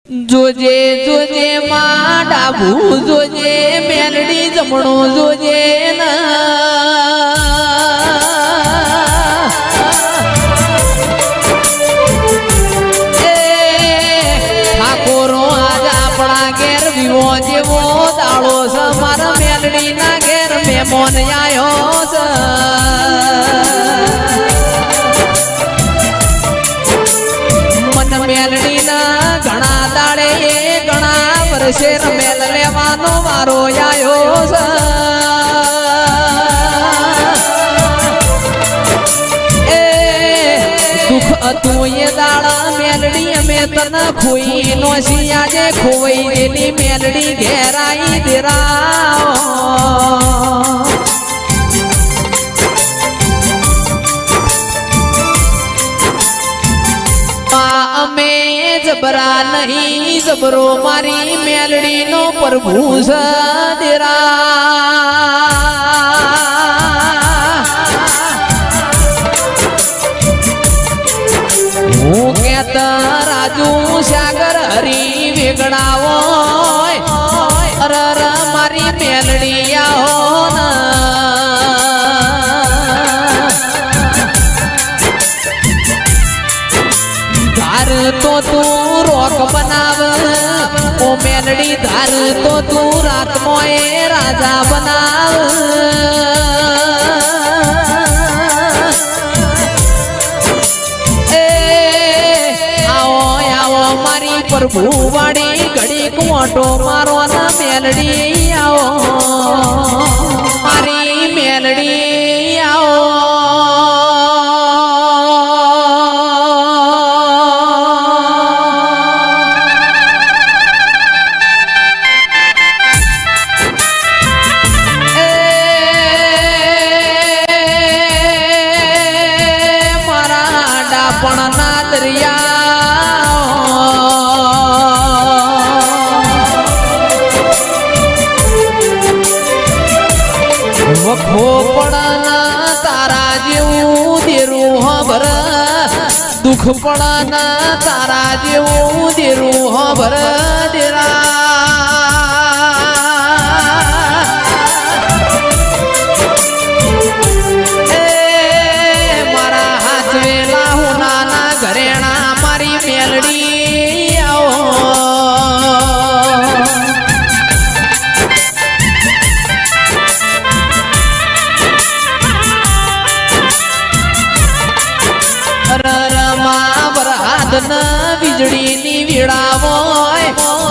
જોજે જોજે માં ડાબુ જોજે મેલડી જમણો જોજે ઠાકોરો આજ આપણા ઘેર વિવો જેવો દાડો છે મારા મેલડી ના ઘેર મહેમાન આયો છે મન મેલડી ના ઘણા દાડે ઘણા વર્ષે રમેલ લેવાનો વારો આયો છે દુઃખ હતું એ દાડા મેલડી અમે તને ખોઈ નો આજે ખોઈ એની મેલડી ઘેરાઈ દેરાઓ અમે જબરા નહીં જબરો મારી મેલડી નો પ્રભુ દેરા હું કેતા રાજુ સાગર હરી વેગડાવો અરર મારી મેલડી આવો તો તું રોક બનાવ ઓ મેલડી ધાર તો તું રાત મોએ રાજા બનાવ આવો આવો મારી પ્રભુ વાડી ઘડી કોટો મારો ના મેલડી આવો મારી મેલડી આવો પણ ના દરિયા વખો પડના તારા જેવું દેરું હબર દુઃખ પડના તારા જેવું દેરું હબર દેરા ઘરેણા મારી મેલડી આવો રરમાં વરહાદ ન વીજળી ની વીડાવો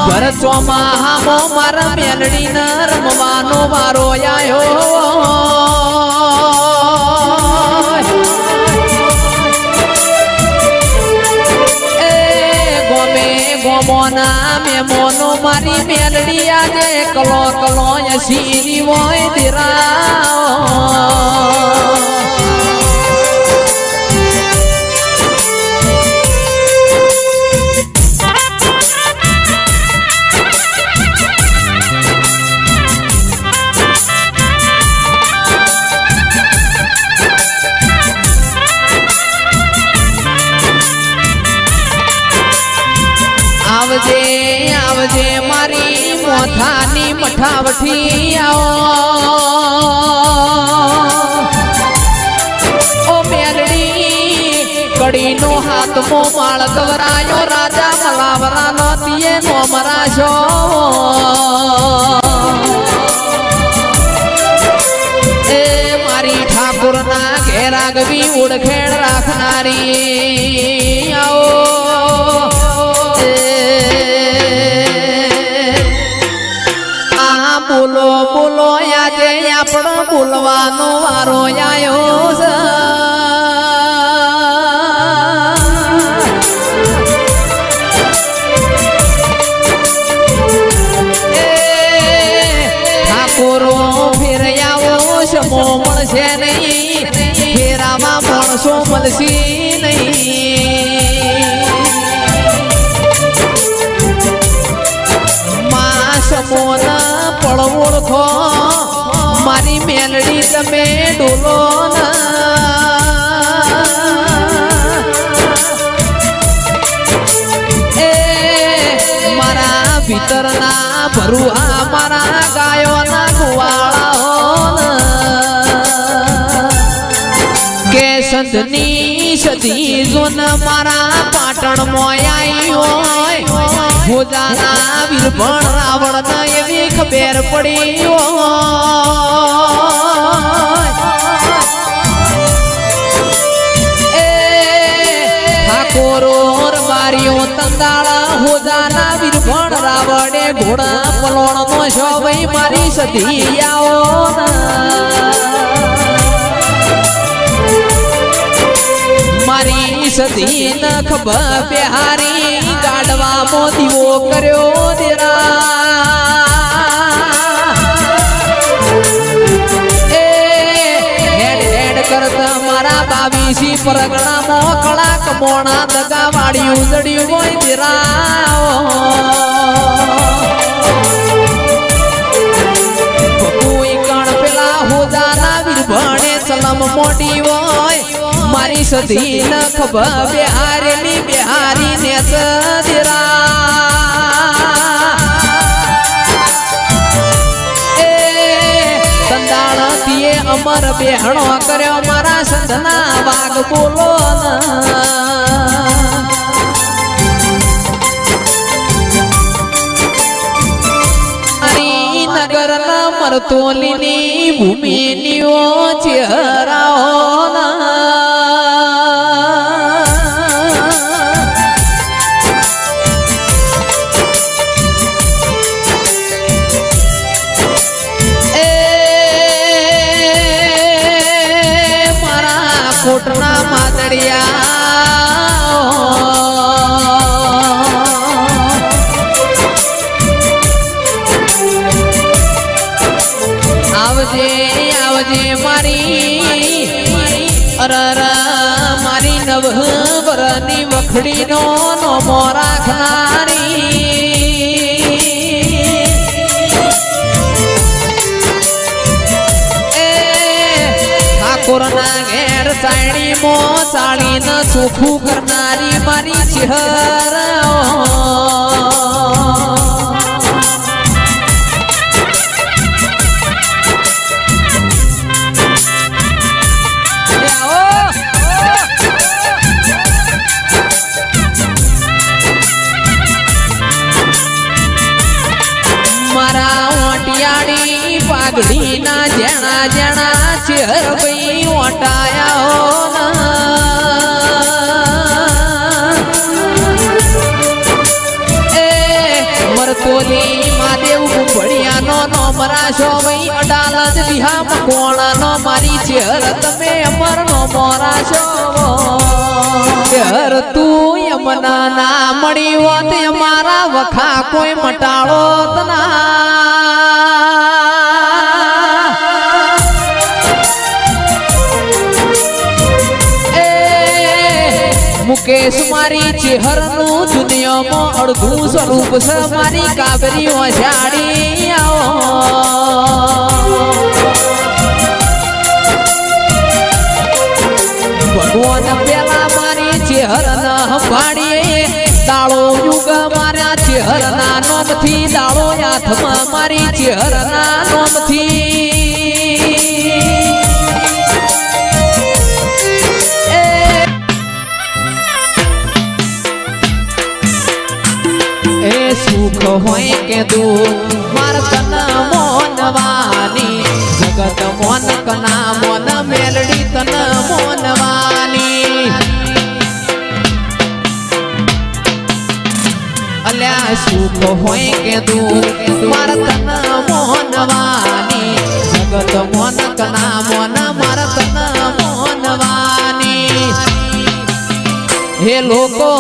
ઘર ચોમાહામો મારા મેલડી ન રમવાનો વારો આયો ગોમોના મેમોનો મારી મેલડી આજે કલો કલો યસીની હોય દેરા આવજે આવજે મારી મોથાની મઠાવઠી આવો ઓ મેલડી કડીનો હાથમો માળ ગવરાયો રાજા મલાવરાનો તીએ નો મરાશો એ મારી ઠાકોરના ઘેર આગવી ઓળખેણ રાખનારી આવો બોલો બોલો આજે આપણો બોલવાનો વારો આયો છે ઠાકોરો ફેરયાવો સમો મળશે નહીં ફેરામાં માણસો મળશે નહીં સમોના પળ ઓળખો મારી મેલડી તમે ડોલો ભીતરના ભરુઆ મારા ગાયોના કુવાળા કે સંતની સતી જોન મારા પાટણ મોયાઈ હોય ભોજાના વીરભણ રાવણ એવી ખબર પડી ઠાકોર બારીઓ તંદાળા હોજાના વીરભણ રાવણે ઘોડા પલોણ નો શોભઈ મારી સતી આવો મારી સતી નખ બિહારી ગાડવા મોદીઓ કર્યો હેડ કરતા મારા બાવીસી પરગણા મોકળા કમોણા દગા વાળી ઉજડ્યું હોય દેરાઓ કોઈ કણ પેલા હોજાના વીરભણે ચલમ મોટી હોય મારી સતી નખ બિહારેલી બિહારી ને તંદાળતીએ અમર બેહણો કર્યો મારા સંતના વાઘ બોલો નગર ના મરતોલીની ભૂમિની ચહેરાઓ કોટના માદડિયા આવજે આવજે મારી અરર મારી નવવરની વખડીનો નોમો રાખનારી ઠાકોરના ઘેર સાયણી મો સાડી ન ચોખ્ખું કરનારી મારી ચહેર મારા ઓટિયાળી પાઘડી ના જેણા જેણા ચહેર ભાઈ ઓટાયા મરતોલી માદેવ ભણિયાનો નો મરાશો ભાઈ અડાલજ વિહા મકોણાનો મારી ચહેર તમે અમર નો મોરાશો ચહેર તું યમના ના મળી હોત અમારા વખા કોઈ મટાળો તના મુકેશ મારી ચહેરનું દુનિયામાં અડધું સ્વરૂપ છે મારી કાબરી ઓછાડી ભગવાન પેલા મારી ચહેરના સંભાળીએ દાળો યુગ મારા ચહેરના નોમથી દાળો હાથમાં મારી ચહેરના નોમથી સુખ હોય કે દુઃખ માર તના મોનવાની જગત મોન કના મોન મેલડી તન મોનવાની અલ્યા સુખ હોય કે દુઃખ માર તના મોનવાની જગત મોન કના મોન માર તના મોનવાની હે લોકો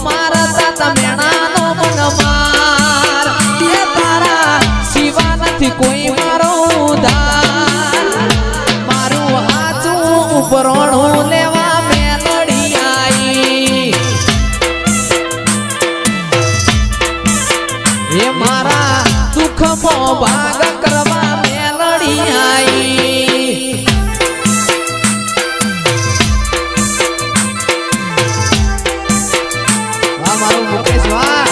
મારા તાતા મેણાનો મનમાર એ તારા શિવા નથી કોઈ મારો ઉધાર મારું હાચું ઉપરોણું લેવા મેલડી આઈ એ મારા દુઃખમાં ભાગ કરવા મેલડી આઈ મારું મુકેશ વાહ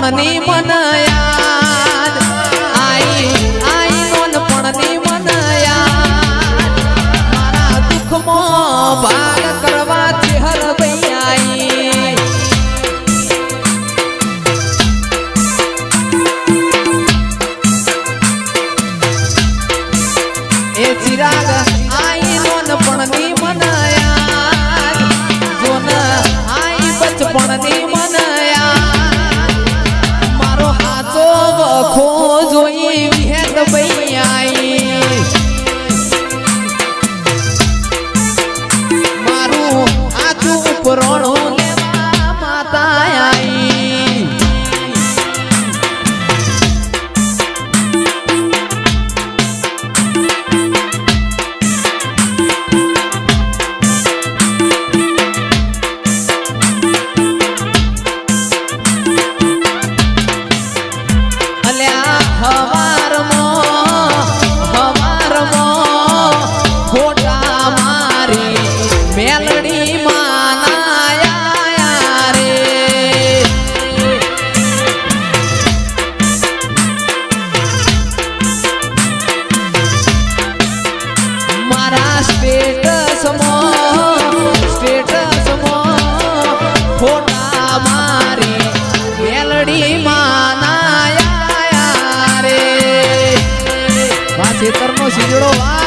નોનપણની મન યાદ આઈ નોનપણની મન યાદ મારા દુઃખમાં ભાગ કરવા ચહેર ભાઈ આઈ એ ચિરાગ આઈ નોનપણની મન યાદ જોન આઈ બચપણની મન યાદ મારો હાચો વખો જોઈ વિહેત ભાઈ આઈ મારું આચું ઉપરોણું લેવા માતા આઈ મેલડી માનાયા રે મારા સ્ટેટસમાં ફોટા મારી મેલડી માનાયા રે ખેતરનો સીજડો